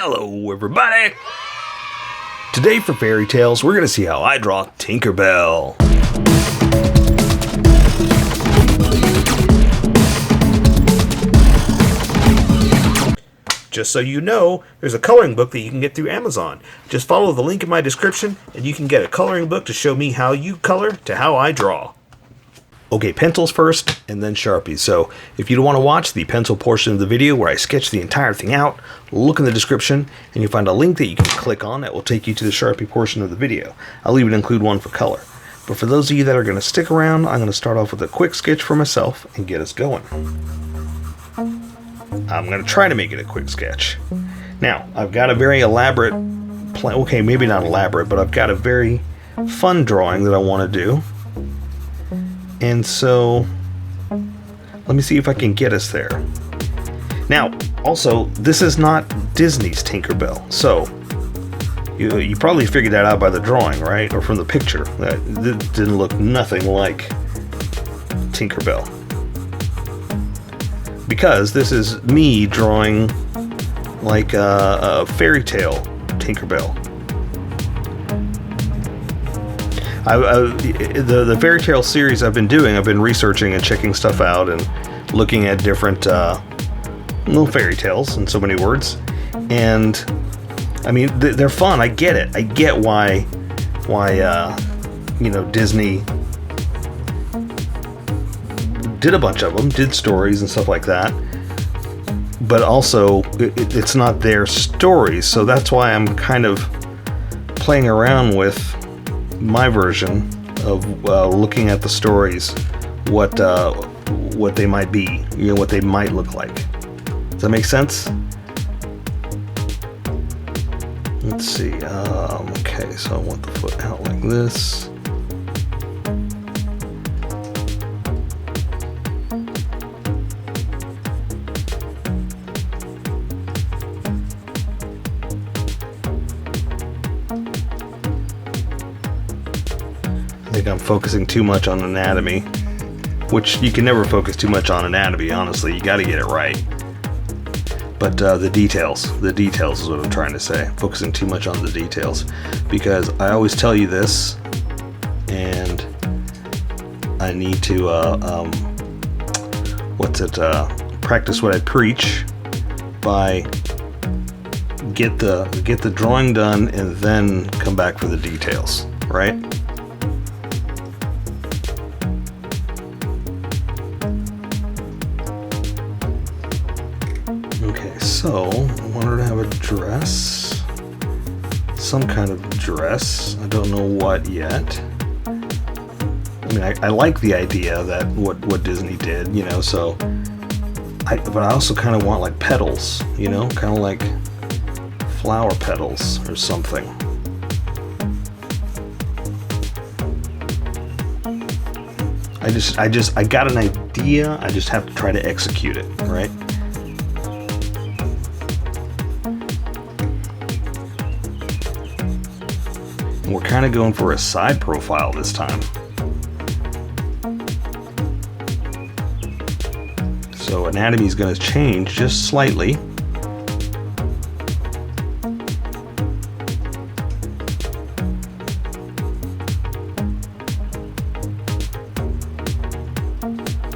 Hello everybody! Today for Fairy Tales, we're going to see how I draw Tinkerbell. Just so you know, there's a coloring book that you can get through Amazon. Just follow the link in my description and you can get a coloring book to show me how you color to how I draw. Okay, pencils first and then Sharpies. So if you don't want to watch the pencil portion of the video where I sketch the entire thing out, look in the description and you'll find a link that you can click on that will take you to the Sharpie portion of the video. I'll even include one for color. But for those of you that are going to stick around, I'm going to start off with a quick sketch for myself and get us going. I'm going to try to make it a quick sketch. Now, I've got a very elaborate plan. Okay, maybe not elaborate, but I've got a very fun drawing that I want to do. And so, let me see if I can get us there. Now, also, this is not Disney's Tinkerbell. So, you probably figured that out by the drawing, right? Or from the picture. That didn't look nothing like Tinkerbell. Because this is me drawing like a fairy tale Tinkerbell. The fairy tale series I've been doing, I've been researching and checking stuff out and looking at different little fairy tales in so many words. And I mean, they're fun. I get it. I get why Disney did a bunch of them, did stories and stuff like that. But also, it's not their stories, so that's why I'm kind of playing around with my version of looking at the stories, what they might be, what they might look like. Does that make sense? Let's see. Okay, so I want the foot out like this. I think I'm focusing too much on anatomy, which you can never focus too much on anatomy, honestly. You got to get it right. But the details is what I'm trying to say. Focusing too much on the details, because I always tell you this, and I need to practice what I preach by get the drawing done and then come back for the details, right? Okay, so I want her to have a dress, some kind of dress. I don't know what yet. I mean, I like the idea that what Disney did, so but I also kind of want like petals, kind of like flower petals or something. I got an idea. I just have to try to execute it, right? We're kind of going for a side profile this time. So anatomy is going to change just slightly.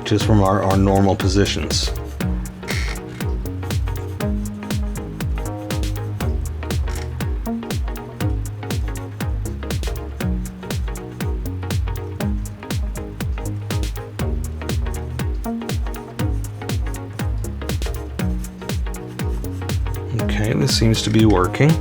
Just from our normal positions. Okay, this seems to be working.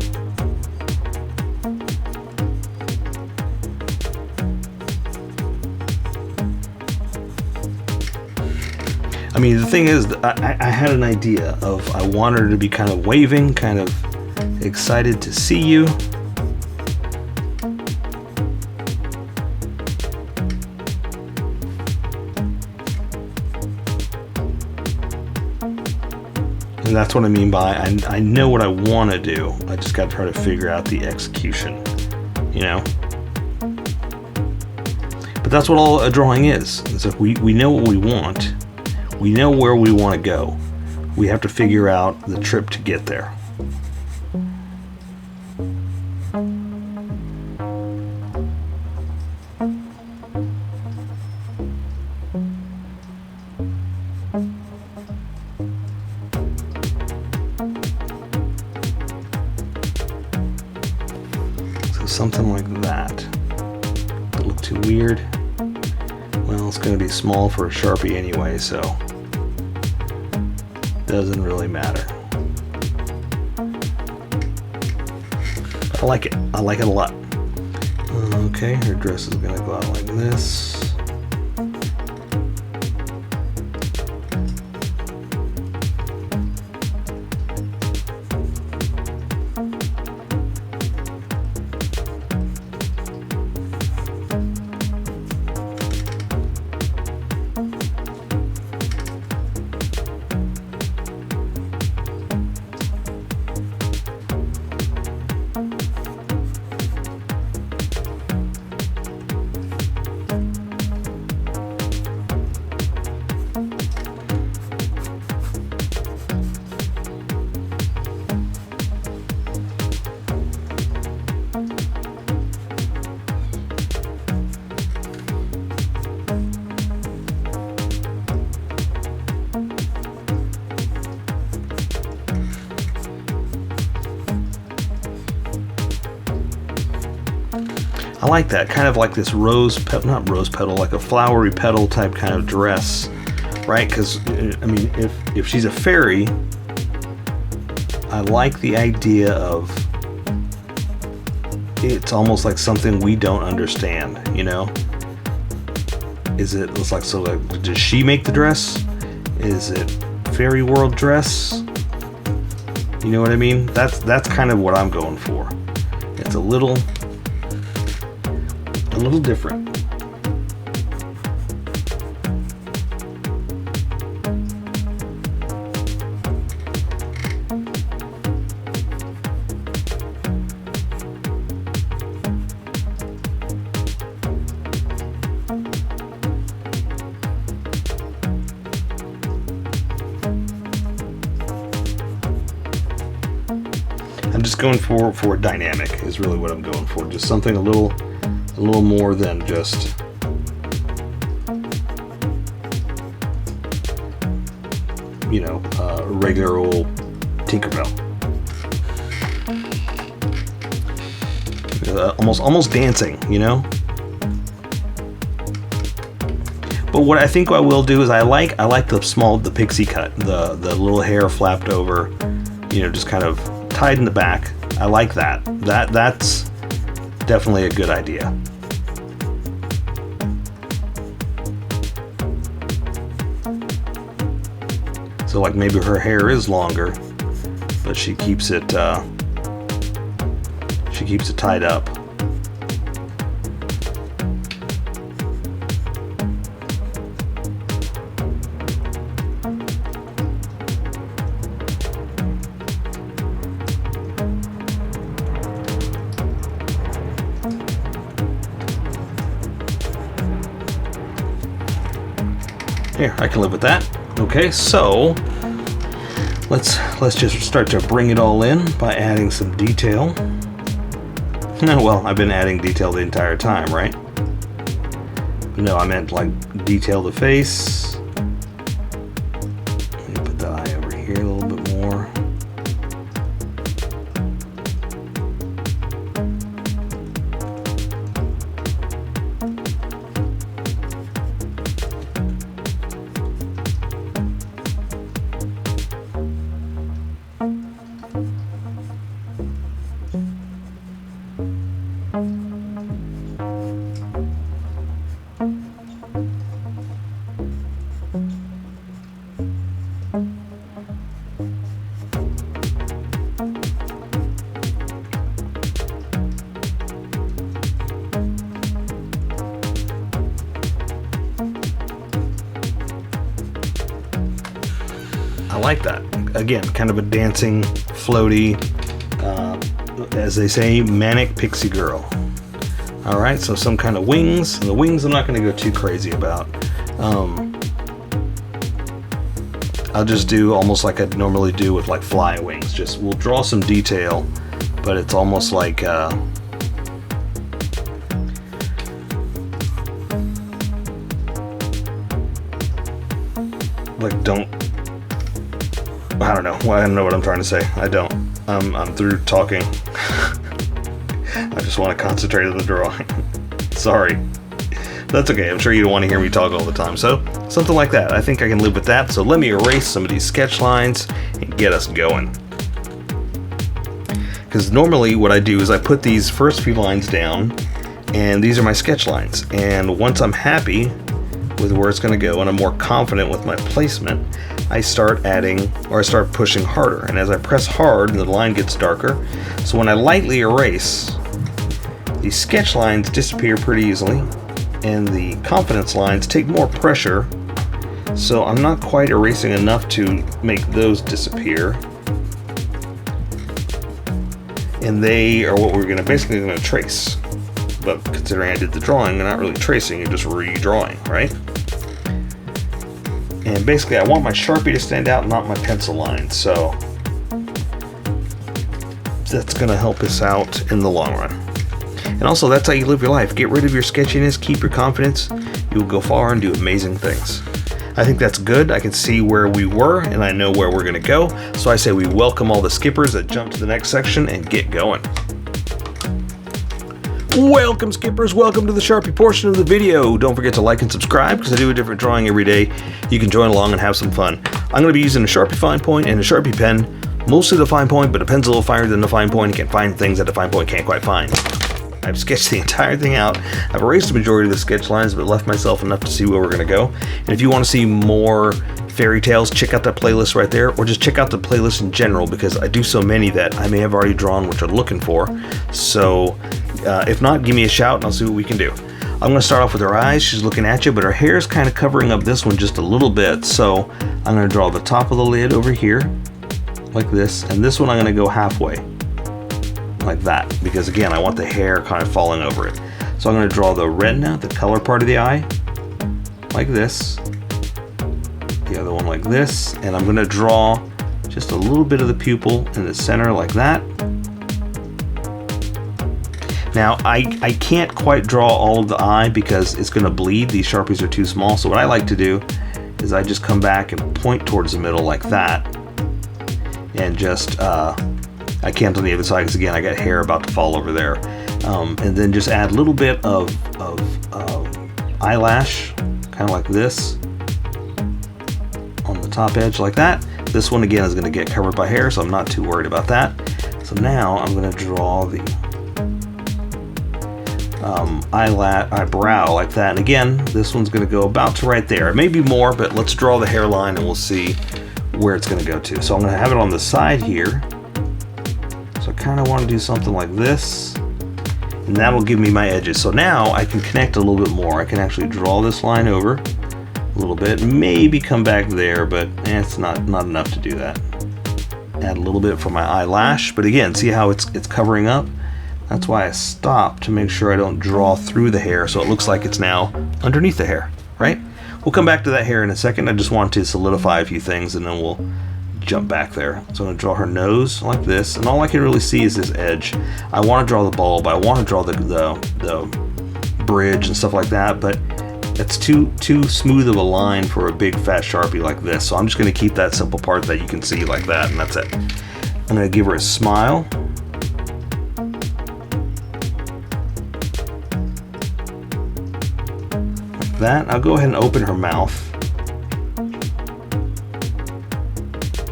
I mean, the thing is, I had an idea of, I wanted her to be kind of waving, kind of excited to see you. And that's what I mean by, I know what I want to do. I just got to try to figure out the execution, But that's what all a drawing is. It's like we know what we want. We know where we want to go. We have to figure out the trip to get there. So something like that. Doesn't look too weird. Well, it's going to be small for a Sharpie anyway, so doesn't really matter. I like it. I like it a lot. Okay, her dress is going to go out like this. I like that, kind of like this not rose petal, like a flowery petal type kind of dress, right? Because, I mean, if she's a fairy, I like the idea of it's almost like something we don't understand, you know? It's like, so like, does she make the dress? Is it fairy world dress? You know what I mean? That's kind of what I'm going for. It's a little different. I'm just going for dynamic is really what I'm going for. Just something a little more than just a regular old Tinkerbell. Almost dancing, you know. But what I think I will do is I like the pixie cut, the little hair flapped over, just kind of tied in the back. I like that. That's definitely a good idea. So like maybe her hair is longer, but she keeps it tied up. Here, I can live with that. Okay, so let's just start to bring it all in by adding some detail. Well, I've been adding detail the entire time, right? No, I meant like detail the face. Let me put the eye over here a little bit more. I like that. Again, kind of a dancing, floaty, as they say, manic pixie girl. All right, so some kind of wings. And the wings I'm not going to go too crazy about. I'll just do almost like I'd normally do with like fly wings. Just we'll draw some detail, but it's almost like I don't know. Well, I don't know what I'm trying to say. I don't. I'm through talking. I just want to concentrate on the drawing. Sorry. That's okay, I'm sure you don't want to hear me talk all the time. So, something like that. I think I can live with that. So let me erase some of these sketch lines and get us going. Because normally what I do is I put these first few lines down, and these are my sketch lines. And once I'm happy with where it's going to go and I'm more confident with my placement, I start adding, or I start pushing harder. And as I press hard, the line gets darker. So when I lightly erase, these sketch lines disappear pretty easily, and the confidence lines take more pressure. So I'm not quite erasing enough to make those disappear. And they are what we're basically going to trace. But considering I did the drawing, you're not really tracing, you're just redrawing, right? And basically I want my Sharpie to stand out, not my pencil line. So that's going to help us out in the long run. And also, that's how you live your life. Get rid of your sketchiness, keep your confidence. You will go far and do amazing things. I think that's good. I can see where we were and I know where we're going to go. So I say we welcome all the skippers that jump to the next section and get going. Welcome skippers, welcome to the Sharpie portion of the video. Don't forget to like and subscribe because I do a different drawing every day. You can join along and have some fun. I'm going to be using a Sharpie fine point and a Sharpie pen. Mostly the fine point, but a pen's a little finer than the fine point. You can find things that the fine point can't quite find. I've sketched the entire thing out. I've erased the majority of the sketch lines, but left myself enough to see where we're going to go. And if you want to see more fairy tales, check out that playlist right there, or just check out the playlist in general, because I do so many that I may have already drawn what you're looking for. So if not, give me a shout and I'll see what we can do. I'm going to start off with her eyes. She's looking at you, but her hair is kind of covering up this one just a little bit. So I'm going to draw the top of the lid over here, like this, and this one I'm going to go halfway. Like that, because again I want the hair kind of falling over it. So I'm going to draw the retina, the color part of the eye, like this, the other one like this, and I'm going to draw just a little bit of the pupil in the center like that. Now I can't quite draw all of the eye because it's going to bleed. These Sharpies are too small, so what I like to do is I just come back and point towards the middle like that, and just I can't on the other side because again I got hair about to fall over there, and then just add a little bit of eyelash, kind of like this, on the top edge like that. This one again is going to get covered by hair, so I'm not too worried about that. So now I'm going to draw the eyebrow like that, and again this one's going to go about to right there. It may be more, but let's draw the hairline and we'll see where it's going to go to. So I'm going to have it on the side here. So I kind of want to do something like this, and that'll give me my edges. So now I can connect a little bit more. I can actually draw this line over a little bit, maybe come back there, but it's not enough to do that. Add a little bit for my eyelash, but again, see how it's covering up? That's why I stopped, to make sure I don't draw through the hair so it looks like it's now underneath the hair, right? We'll come back to that hair in a second. I just want to solidify a few things and then we'll jump back there. So I'm going to draw her nose like this, and all I can really see is this edge. I want to draw the bulb, I want to draw the bridge and stuff like that, but it's too smooth of a line for a big fat Sharpie like this. So I'm just going to keep that simple part that you can see like that, and that's it. I'm going to give her a smile. Like that. I'll go ahead and open her mouth.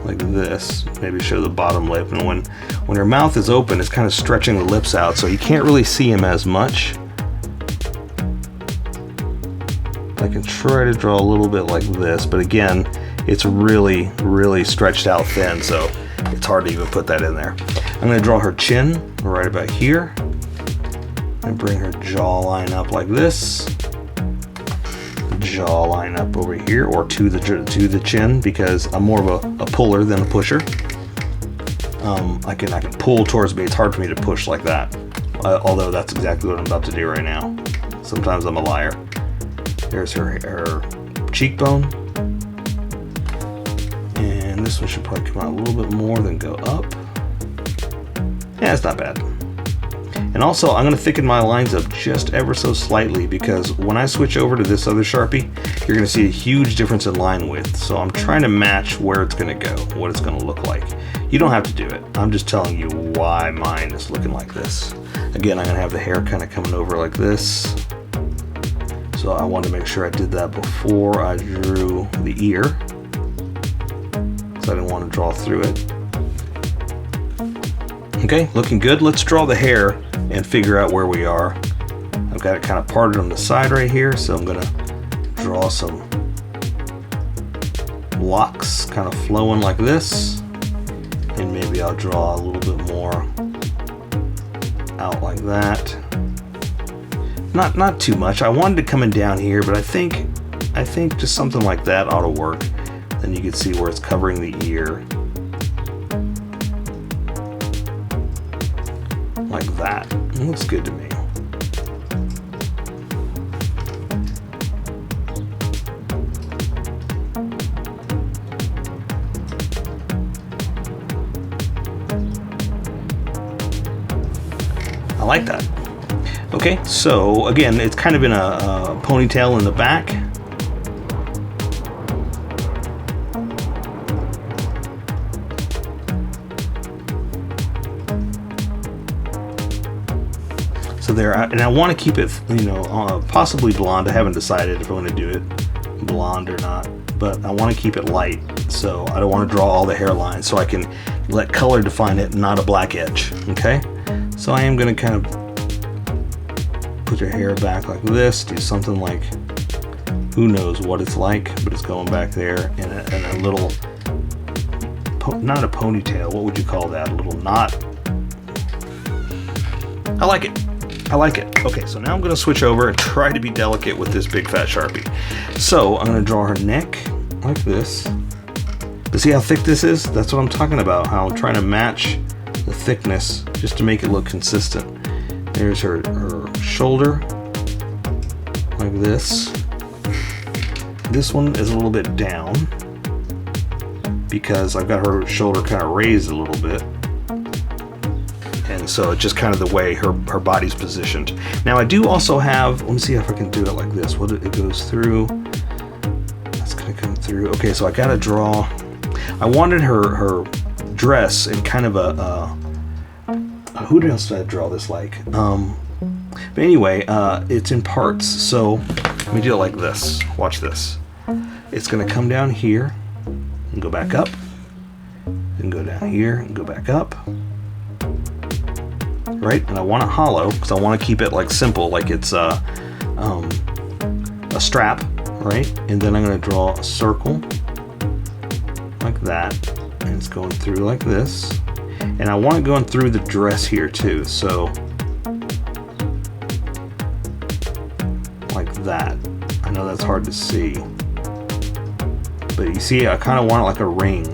Like this, maybe show the bottom lip, and when her mouth is open it's kind of stretching the lips out, so you can't really see him as much. I can try to draw a little bit like this, but again it's really stretched out thin, so it's hard to even put that in there. I'm going to draw her chin right about here and bring her jawline up like this, jawline up over here, or to the chin, because I'm more of a puller than a pusher. I can pull towards me. It's hard for me to push like that, although that's exactly what I'm about to do right now. Sometimes I'm a liar. There's her cheekbone, and this one should probably come out a little bit more than go up. Yeah, it's not bad. And also, I'm going to thicken my lines up just ever so slightly, because when I switch over to this other Sharpie, you're going to see a huge difference in line width. So I'm trying to match where it's going to go, what it's going to look like. You don't have to do it. I'm just telling you why mine is looking like this. Again, I'm gonna have the hair kind of coming over like this. So I wanted to make sure I did that before I drew the ear, because I didn't want to draw through it. Okay, looking good. Let's draw the hair and figure out where we are. I've got it kind of parted on the side right here, so I'm gonna draw some locks kind of flowing like this, and maybe I'll draw a little bit more out like that. Not too much. I wanted it coming down here, but I think just something like that ought to work. Then you can see where it's covering the ear. Like that. It looks good to me. I like that. Okay, so again, it's kind of in a ponytail in the back. So there, and I want to keep it, you know, possibly blonde. I haven't decided if I want to do it blonde or not, but I want to keep it light. So I don't want to draw all the hairlines, so I can let color define it, not a black edge. Okay, so I am going to kind of put your hair back like this, do something like, who knows what it's like, but it's going back there, and a little, not a ponytail, what would you call that, a little knot. I like it. I like it. Okay, so now I'm gonna switch over and try to be delicate with this big fat Sharpie. So I'm gonna draw her neck like this. But see how thick this is? That's what I'm talking about, how I'm trying to match the thickness just to make it look consistent. There's her shoulder, like this. This one is a little bit down because I've got her shoulder kind of raised a little bit. And so it's just kind of the way her body's positioned. Now I do also have, let me see if I can do it like this. What it goes through, that's gonna come through. Okay, so I gotta draw, I wanted her dress in kind of who else did I draw this like? But anyway, it's in parts. So let me do it like this. Watch this. It's gonna come down here and go back up, and go down here and go back up. Right, and I want it hollow because I want to keep it like simple, like it's a strap, right? And then I'm going to draw a circle like that, and it's going through like this. And I want it going through the dress here too, so like that. I know that's hard to see, but you see, I kind of want it like a ring,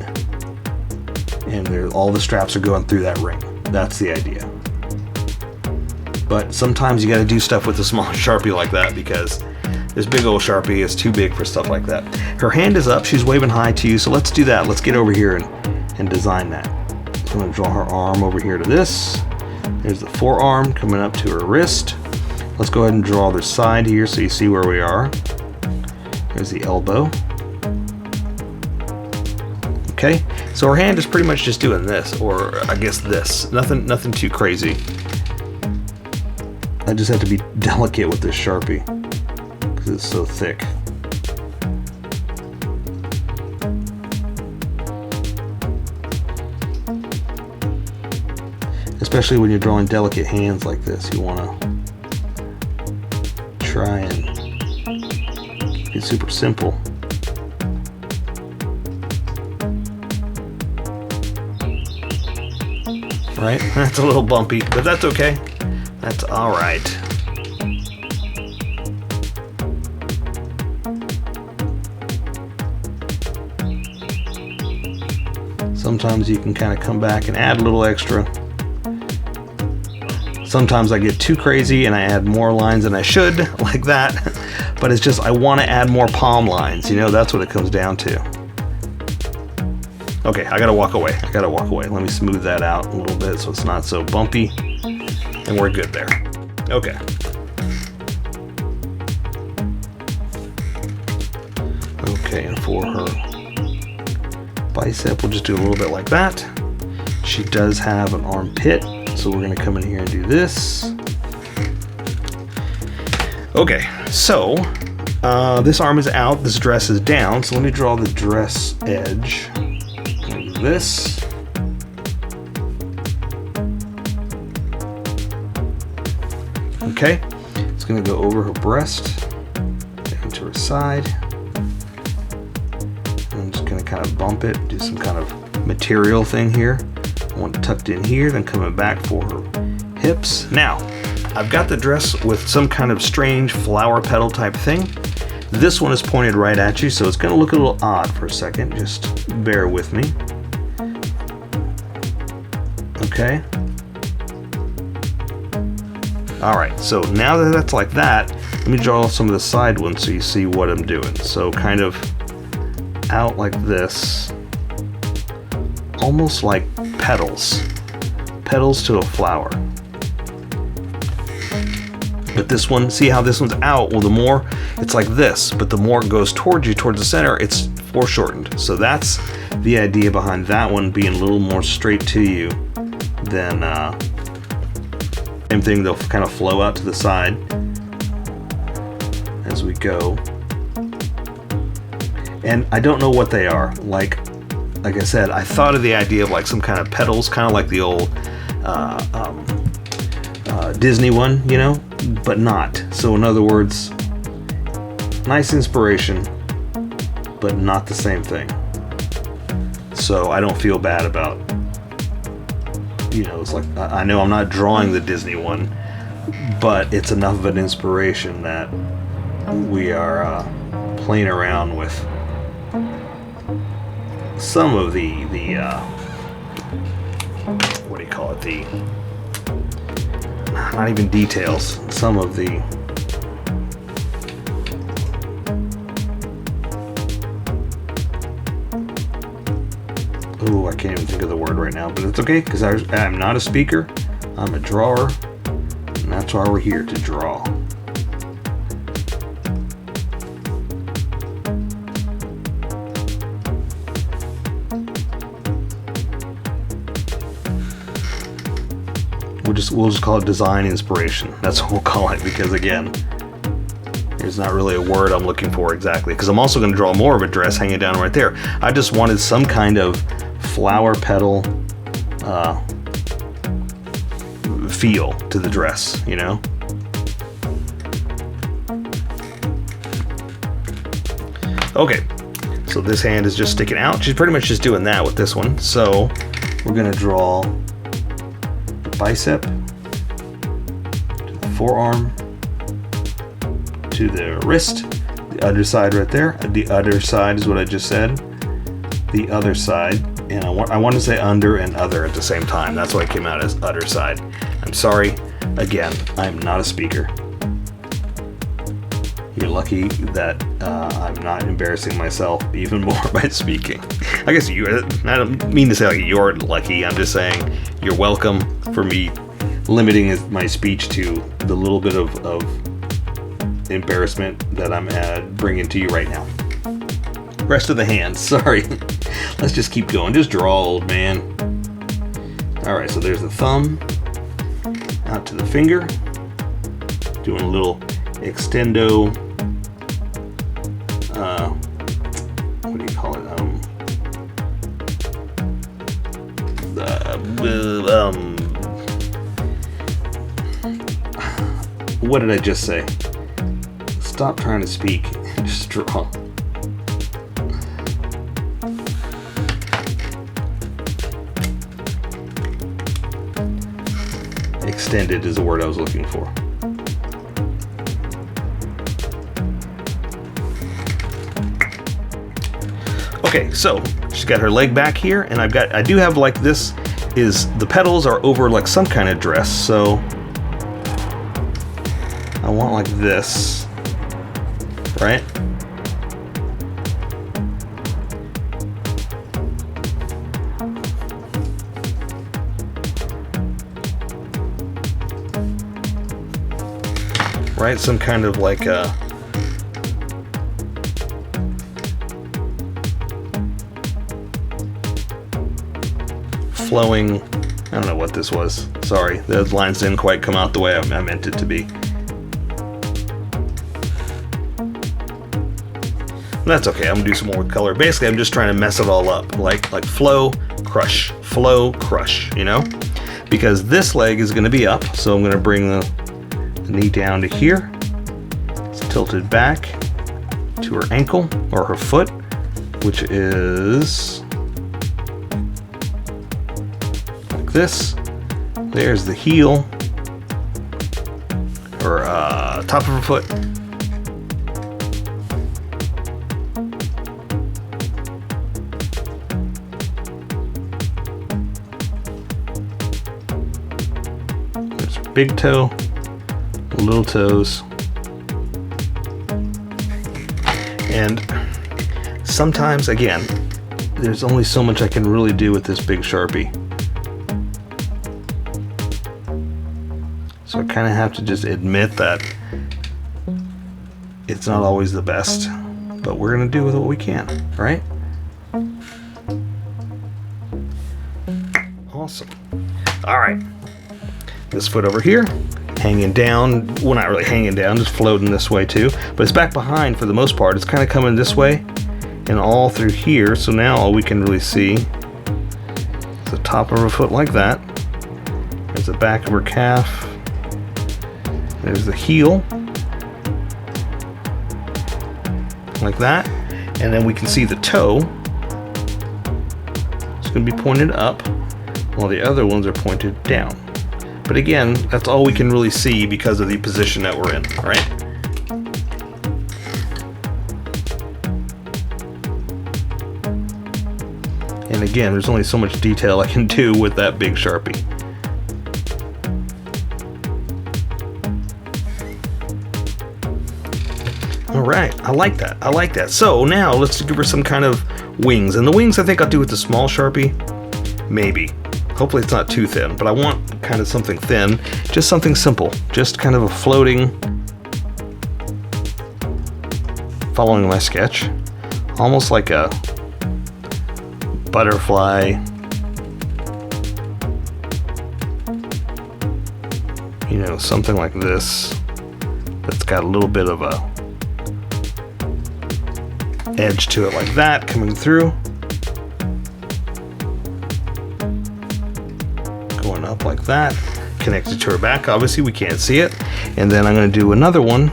and all the straps are going through that ring. That's the idea. But sometimes you got to do stuff with a small Sharpie like that because this big old Sharpie is too big for stuff like that. Her hand is up, she's waving hi to you, so let's do that. Let's get over here and design that. So I'm going to draw her arm over here to this. There's the forearm coming up to her wrist. Let's go ahead and draw the side here so you see where we are. There's the elbow. Okay, so her hand is pretty much just doing this, or I guess this. Nothing too crazy. I just have to be delicate with this Sharpie because it's so thick. Especially when you're drawing delicate hands like this, you want to try and keep it super simple. Right? That's a little bumpy, but that's okay. That's all right. Sometimes you can kind of come back and add a little extra. Sometimes I get too crazy and I add more lines than I should, like that. But it's just, I want to add more palm lines, you know, that's what it comes down to. Okay, I gotta walk away. Let me smooth that out a little bit so it's not so bumpy. And we're good there. Okay. Okay, and for her bicep, we'll just do a little bit like that. She does have an armpit, so we're gonna come in here and do this. Okay, so this arm is out, this dress is down, so let me draw the dress edge like this. Okay, it's gonna go over her breast, down to her side. I'm just gonna kind of bump it, do some kind of material thing here. One tucked in here, then coming back for her hips. Now, I've got the dress with some kind of strange flower petal type thing. This one is pointed right at you, so it's gonna look a little odd for a second. Just bear with me. Okay. All right, so now that that's like that, let me draw some of the side ones so you see what I'm doing. So kind of out like this, almost like petals to a flower. But this one, see how this one's out? Well, the more it's like this, but the more it goes towards you, towards the center, it's foreshortened. So that's the idea behind that one being a little more straight to you than same thing, they'll kind of flow out to the side as we go. And I don't know what they are. Like I said, I thought of the idea of like some kind of petals, kind of like the old Disney one, you know, but not. So in other words, nice inspiration, but not the same thing. So I don't feel bad about, you know, it's like, I know I'm not drawing the Disney one, but it's enough of an inspiration that we are playing around with some of the what do you call it, the, not even details, some of the I can't even think of the word right now, but it's okay, because I'm not a speaker, I'm a drawer, and that's why we're here, to draw. We'll just call it design inspiration. That's what we'll call it, because again, there's not really a word I'm looking for exactly, because I'm also going to draw more of a dress hanging down right there. I just wanted some kind of flower petal feel to the dress, you know? Okay, so this hand is just sticking out. She's pretty much just doing that with this one. So we're gonna draw the bicep, to the forearm, to the wrist, the other side right there. The other side is what I just said. The other side, and I want to say under and other at the same time. That's why it came out as other side. I'm sorry, again, I'm not a speaker. You're lucky that I'm not embarrassing myself even more by speaking. I guess I don't mean to say like you're lucky, I'm just saying you're welcome for me limiting my speech to the little bit of embarrassment that I'm bringing to you right now. Rest of the hand, sorry. Let's just keep going. Just draw, old man. All right, so there's the thumb out to the finger. Doing a little extendo. What do you call it? What did I just say? Stop trying to speak and just draw. Extended is the word I was looking for. Okay, so she's got her leg back here, and I do have like this is the petals are over like some kind of dress, so I want like this, right? Right, some kind of like a flowing, I don't know what this was. Sorry, the lines didn't quite come out the way I meant it to be. That's okay, I'm gonna do some more with color. Basically, I'm just trying to mess it all up. Like flow, crush, you know? Because this leg is gonna be up, so I'm gonna bring the knee down to here. It's tilted back to her ankle, or her foot, which is like this. There's the heel, or top of her foot. Big toe, little toes, and sometimes, again, there's only so much I can really do with this big Sharpie. So I kind of have to just admit that it's not always the best, but we're gonna do with what we can, right? Awesome. All right. This foot over here, hanging down, well, not really hanging down, just floating this way too, but it's back behind for the most part. It's kind of coming this way and all through here, so now all we can really see is the top of her foot like that. There's the back of her calf. There's the heel, like that, and then we can see the toe. It's going to be pointed up, while the other ones are pointed down. But again, that's all we can really see because of the position that we're in, all right? And again, there's only so much detail I can do with that big Sharpie. All right, I like that. I like that. So now let's give her some kind of wings. And the wings I think I'll do with the small Sharpie. Maybe. Hopefully it's not too thin, but I want kind of something thin, just something simple, just kind of a floating, following my sketch, almost like a butterfly, you know, something like this, that's got a little bit of a edge to it like that coming through. Going up like that, connected to her back. Obviously we can't see it. And then I'm going to do another one.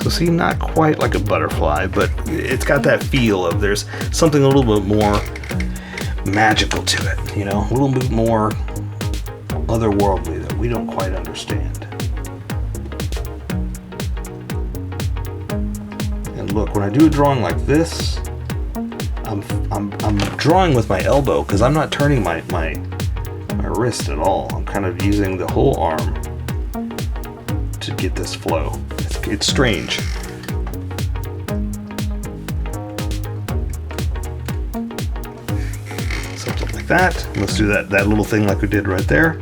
So see, not quite like a butterfly, but it's got that feel of there's something a little bit more magical to it, you know, a little bit more otherworldly that we don't quite understand. Look, when I do a drawing like this, I'm drawing with my elbow because I'm not turning my wrist at all. I'm kind of using the whole arm to get this flow. It's strange. Something like that. Let's do that little thing like we did right there.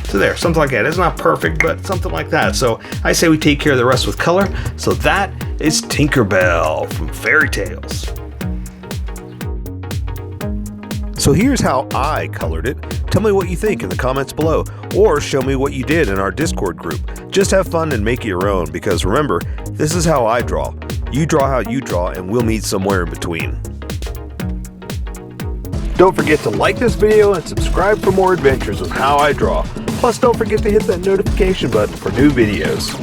So there, something like that. It's not perfect, but something like that. So I say we take care of the rest with color. So that is Tinkerbell from Fairy Tales. So here's how I colored it. Tell me what you think in the comments below, or show me what you did in our Discord group. Just have fun and make it your own, because remember, this is how I draw. You draw how you draw, and we'll meet somewhere in between. Don't forget to like this video and subscribe for more adventures of How I Draw. Plus, don't forget to hit that notification button for new videos.